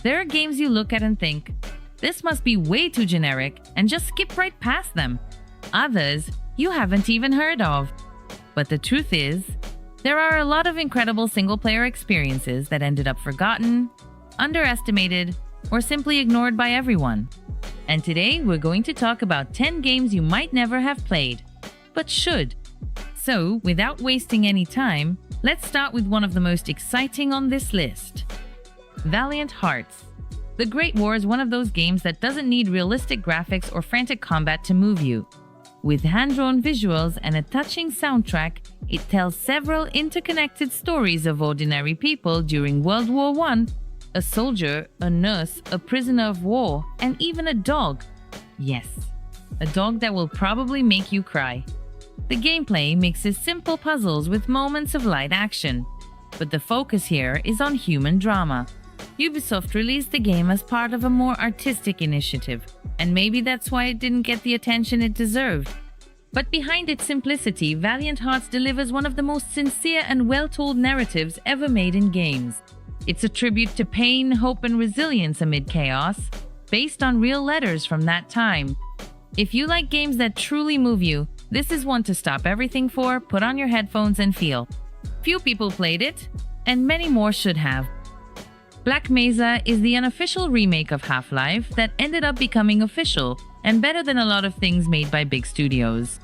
There are games you look at and think, this must be way too generic, and just skip right past them. Others you haven't even heard of. But the truth is, there are a lot of incredible single-player experiences that ended up forgotten, underestimated, or simply ignored by everyone. And today we're going to talk about 10 games you might never have played, but should. So, without wasting any time, let's start with one of the most exciting on this list. Valiant Hearts. The Great War is one of those games that doesn't need realistic graphics or frantic combat to move you. With hand-drawn visuals and a touching soundtrack, it tells several interconnected stories of ordinary people during World War I, a soldier, a nurse, a prisoner of war, and even a dog. Yes, a dog that will probably make you cry. The gameplay mixes simple puzzles with moments of light action, but the focus here is on human drama. Ubisoft released the game as part of a more artistic initiative, and maybe that's why it didn't get the attention it deserved. But behind its simplicity, Valiant Hearts delivers one of the most sincere and well-told narratives ever made in games. It's a tribute to pain, hope, and resilience amid chaos, based on real letters from that time. If you like games that truly move you, this is one to stop everything for, put on your headphones, and feel. Few people played it, and many more should have. Black Mesa is the unofficial remake of Half-Life that ended up becoming official and better than a lot of things made by big studios.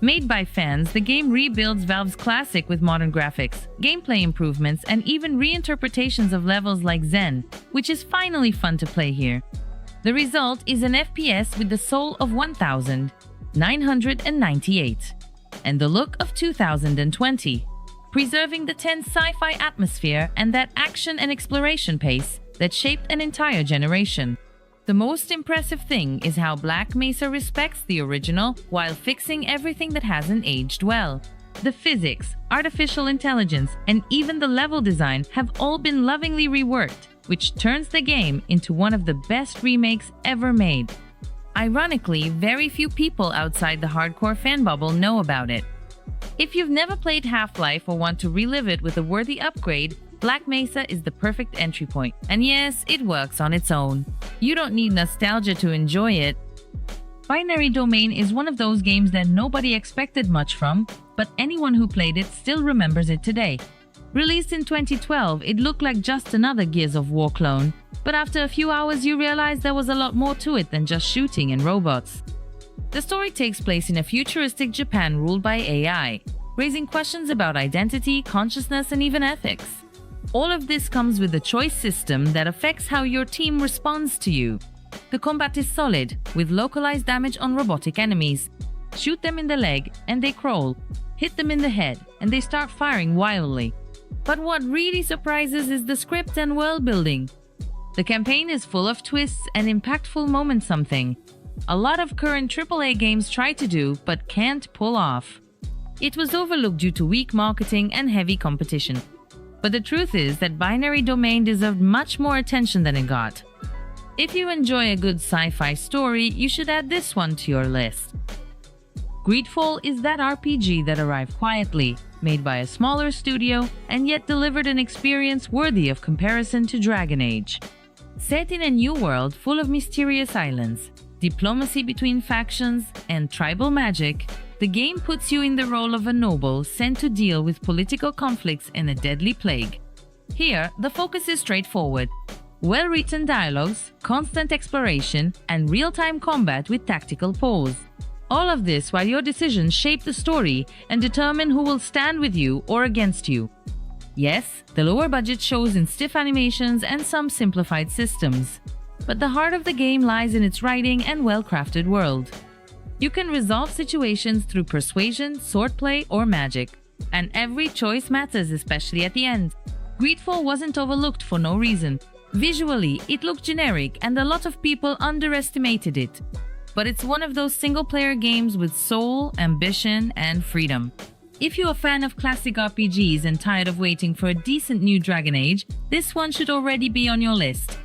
Made by fans, the game rebuilds Valve's classic with modern graphics, gameplay improvements, and even reinterpretations of levels like Zen, which is finally fun to play here. The result is an FPS with the soul of 1998 and the look of 2020. Preserving the tense sci-fi atmosphere and that action and exploration pace that shaped an entire generation. The most impressive thing is how Black Mesa respects the original while fixing everything that hasn't aged well. The physics, artificial intelligence, and even the level design have all been lovingly reworked, which turns the game into one of the best remakes ever made. Ironically, very few people outside the hardcore fan bubble know about it. If you've never played Half-Life or want to relive it with a worthy upgrade, Black Mesa is the perfect entry point. And yes, it works on its own. You don't need nostalgia to enjoy it. Binary Domain is one of those games that nobody expected much from, but anyone who played it still remembers it today. Released in 2012, it looked like just another Gears of War clone, but after a few hours you realize there was a lot more to it than just shooting and robots. The story takes place in a futuristic Japan ruled by AI, raising questions about identity, consciousness, and even ethics. All of this comes with a choice system that affects how your team responds to you. The combat is solid, with localized damage on robotic enemies. Shoot them in the leg, and they crawl. Hit them in the head, and they start firing wildly. But what really surprises is the script and world building. The campaign is full of twists and impactful moments-something. A lot of current AAA games try to do, but can't pull off. It was overlooked due to weak marketing and heavy competition. But the truth is that Binary Domain deserved much more attention than it got. If you enjoy a good sci-fi story, you should add this one to your list. Greedfall is that RPG that arrived quietly, made by a smaller studio, and yet delivered an experience worthy of comparison to Dragon Age. Set in a new world full of mysterious islands, diplomacy between factions, and tribal magic, the game puts you in the role of a noble sent to deal with political conflicts and a deadly plague. Here, the focus is straightforward. Well-written dialogues, constant exploration, and real-time combat with tactical pause. All of this while your decisions shape the story and determine who will stand with you or against you. Yes, the lower budget shows in stiff animations and some simplified systems. But the heart of the game lies in its writing and well-crafted world. You can resolve situations through persuasion, swordplay, or magic. And every choice matters, especially at the end. Greedfall wasn't overlooked for no reason. Visually, it looked generic and a lot of people underestimated it. But it's one of those single-player games with soul, ambition, and freedom. If you're a fan of classic RPGs and tired of waiting for a decent new Dragon Age, this one should already be on your list.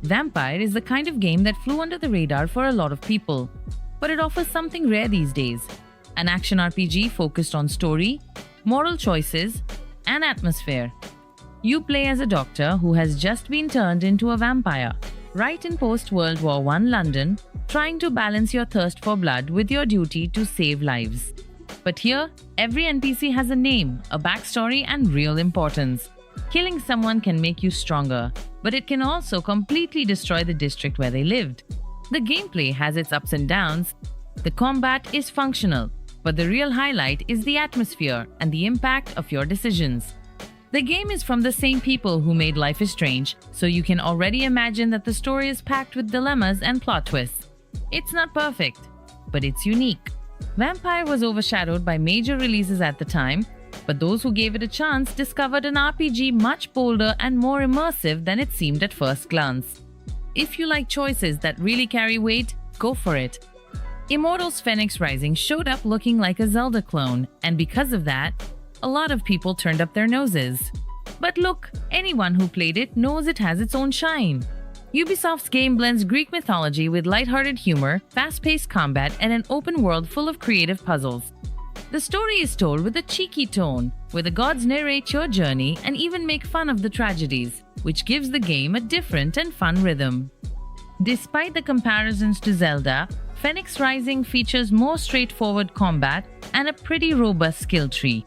Vampire is the kind of game that flew under the radar for a lot of people, but it offers something rare these days. An action RPG focused on story, moral choices, and atmosphere. You play as a doctor who has just been turned into a vampire, right in post-World War I London, trying to balance your thirst for blood with your duty to save lives. But here, every NPC has a name, a backstory, and real importance. Killing someone can make you stronger, but it can also completely destroy the district where they lived. The gameplay has its ups and downs. The combat is functional, but the real highlight is the atmosphere and the impact of your decisions. The game is from the same people who made Life is Strange, so you can already imagine that the story is packed with dilemmas and plot twists. It's not perfect, but it's unique. Vampire was overshadowed by major releases at the time, but those who gave it a chance discovered an RPG much bolder and more immersive than it seemed at first glance. If you like choices that really carry weight, go for it. Immortals Fenyx Rising showed up looking like a Zelda clone, and because of that, a lot of people turned up their noses. But look, anyone who played it knows it has its own shine. Ubisoft's game blends Greek mythology with lighthearted humor, fast-paced combat, and an open world full of creative puzzles. The story is told with a cheeky tone, where the gods narrate your journey and even make fun of the tragedies, which gives the game a different and fun rhythm. Despite the comparisons to Zelda, Fenyx Rising features more straightforward combat and a pretty robust skill tree.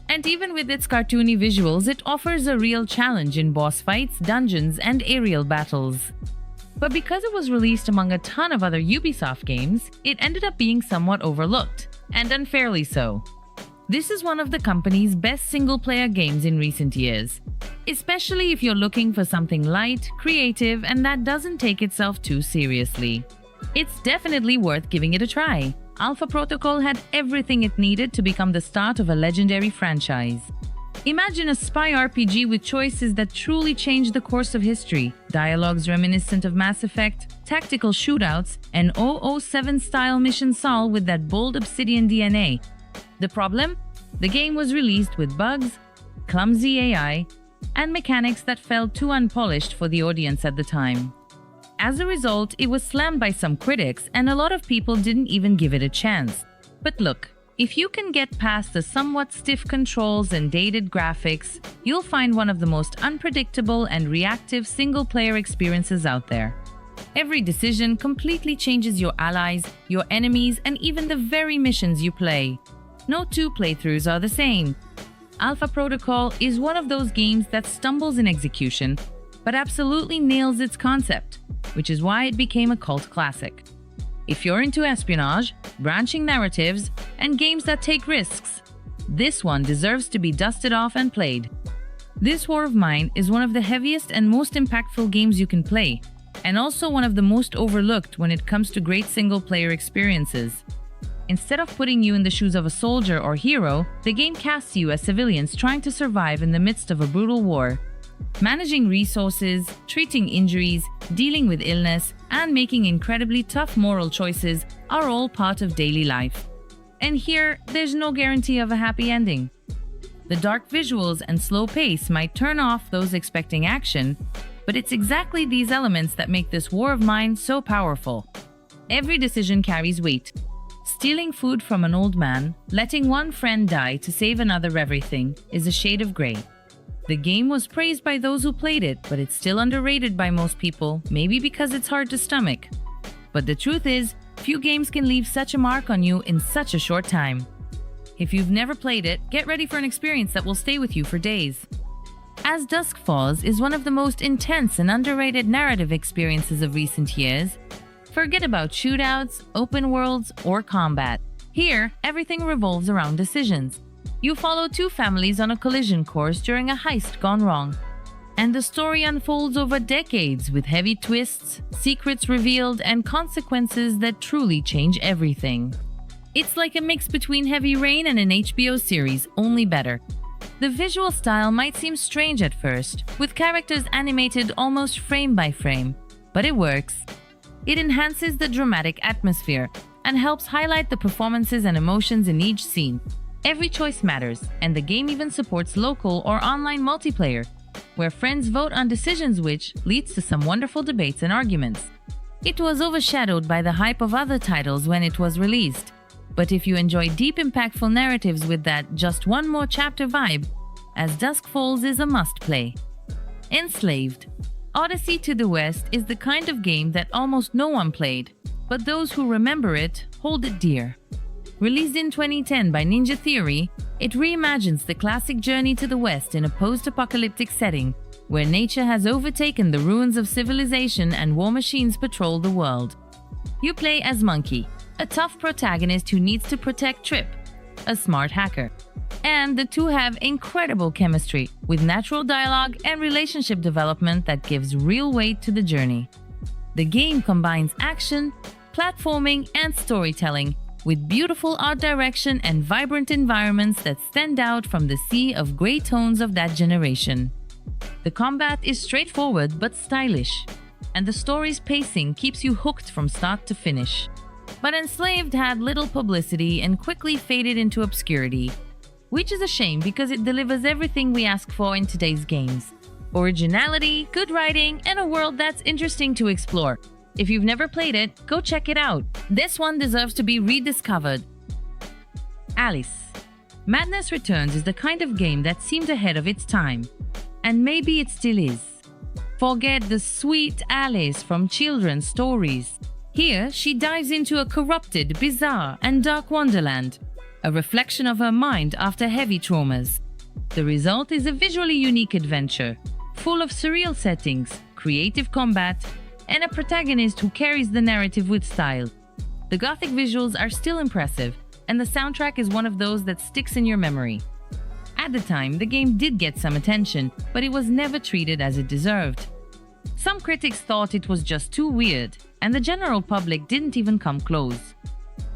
And even with its cartoony visuals, it offers a real challenge in boss fights, dungeons, and aerial battles. But because it was released among a ton of other Ubisoft games, it ended up being somewhat overlooked, and unfairly so. This is one of the company's best single-player games in recent years, especially if you're looking for something light, creative, and that doesn't take itself too seriously. It's definitely worth giving it a try. Alpha Protocol had everything it needed to become the start of a legendary franchise. Imagine a spy RPG with choices that truly change the course of history, dialogues reminiscent of Mass Effect, tactical shootouts, and 007-style mission solve with that bold Obsidian DNA. The problem? The game was released with bugs, clumsy AI, and mechanics that felt too unpolished for the audience at the time. As a result, it was slammed by some critics, and a lot of people didn't even give it a chance. But look, if you can get past the somewhat stiff controls and dated graphics, you'll find one of the most unpredictable and reactive single-player experiences out there. Every decision completely changes your allies, your enemies, and even the very missions you play. No two playthroughs are the same. Alpha Protocol is one of those games that stumbles in execution, but absolutely nails its concept, which is why it became a cult classic. If you're into espionage, branching narratives, and games that take risks, this one deserves to be dusted off and played. This War of Mine is one of the heaviest and most impactful games you can play, and also one of the most overlooked when it comes to great single-player experiences. Instead of putting you in the shoes of a soldier or hero, the game casts you as civilians trying to survive in the midst of a brutal war. Managing resources, treating injuries, dealing with illness, and making incredibly tough moral choices are all part of daily life. And here, there's no guarantee of a happy ending. The dark visuals and slow pace might turn off those expecting action, but it's exactly these elements that make this War of Mine so powerful. Every decision carries weight. Stealing food from an old man, letting one friend die to save another everything, is a shade of gray. The game was praised by those who played it, but it's still underrated by most people, maybe because it's hard to stomach. But the truth is, few games can leave such a mark on you in such a short time. If you've never played it, get ready for an experience that will stay with you for days. As Dusk Falls is one of the most intense and underrated narrative experiences of recent years, forget about shootouts, open worlds, or combat. Here, everything revolves around decisions. You follow two families on a collision course during a heist gone wrong. And the story unfolds over decades with heavy twists, secrets revealed, and consequences that truly change everything. It's like a mix between Heavy Rain and an HBO series, only better. The visual style might seem strange at first, with characters animated almost frame by frame, but it works. It enhances the dramatic atmosphere and helps highlight the performances and emotions in each scene. Every choice matters, and the game even supports local or online multiplayer, where friends vote on decisions, which leads to some wonderful debates and arguments. It was overshadowed by the hype of other titles when it was released, but if you enjoy deep, impactful narratives with that just one more chapter vibe, as Dusk Falls is a must-play. Enslaved. Odyssey to the West is the kind of game that almost no one played, but those who remember it hold it dear. Released in 2010 by Ninja Theory, it reimagines the classic journey to the West in a post-apocalyptic setting, where nature has overtaken the ruins of civilization and war machines patrol the world. You play as Monkey, a tough protagonist who needs to protect Trip, a smart hacker. And the two have incredible chemistry, with natural dialogue and relationship development that gives real weight to the journey. The game combines action, platforming, and storytelling, with beautiful art direction and vibrant environments that stand out from the sea of grey tones of that generation. The combat is straightforward but stylish, and the story's pacing keeps you hooked from start to finish. But Enslaved had little publicity and quickly faded into obscurity, which is a shame because it delivers everything we ask for in today's games: originality, good writing, and a world that's interesting to explore. If you've never played it, go check it out. This one deserves to be rediscovered. Alice. Madness Returns is the kind of game that seemed ahead of its time. And maybe it still is. Forget the sweet Alice from children's stories. Here, she dives into a corrupted, bizarre, and dark wonderland, a reflection of her mind after heavy traumas. The result is a visually unique adventure, full of surreal settings, creative combat, and a protagonist who carries the narrative with style. The gothic visuals are still impressive, and the soundtrack is one of those that sticks in your memory. At the time, the game did get some attention, but it was never treated as it deserved. Some critics thought it was just too weird, and the general public didn't even come close.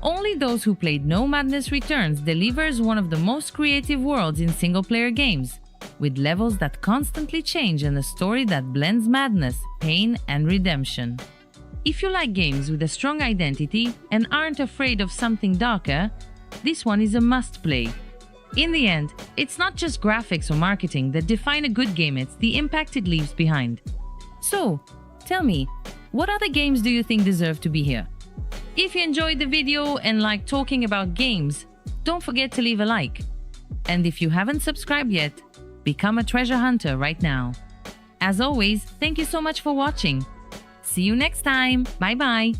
Only those who played No Madness Returns delivers one of the most creative worlds in single-player games, with levels that constantly change and a story that blends madness, pain, and redemption. If you like games with a strong identity and aren't afraid of something darker, this one is a must-play. In the end, it's not just graphics or marketing that define a good game, it's the impact it leaves behind. So, tell me, what other games do you think deserve to be here? If you enjoyed the video and like talking about games, don't forget to leave a like. And if you haven't subscribed yet, become a treasure hunter right now. As always, thank you so much for watching. See you next time. Bye bye.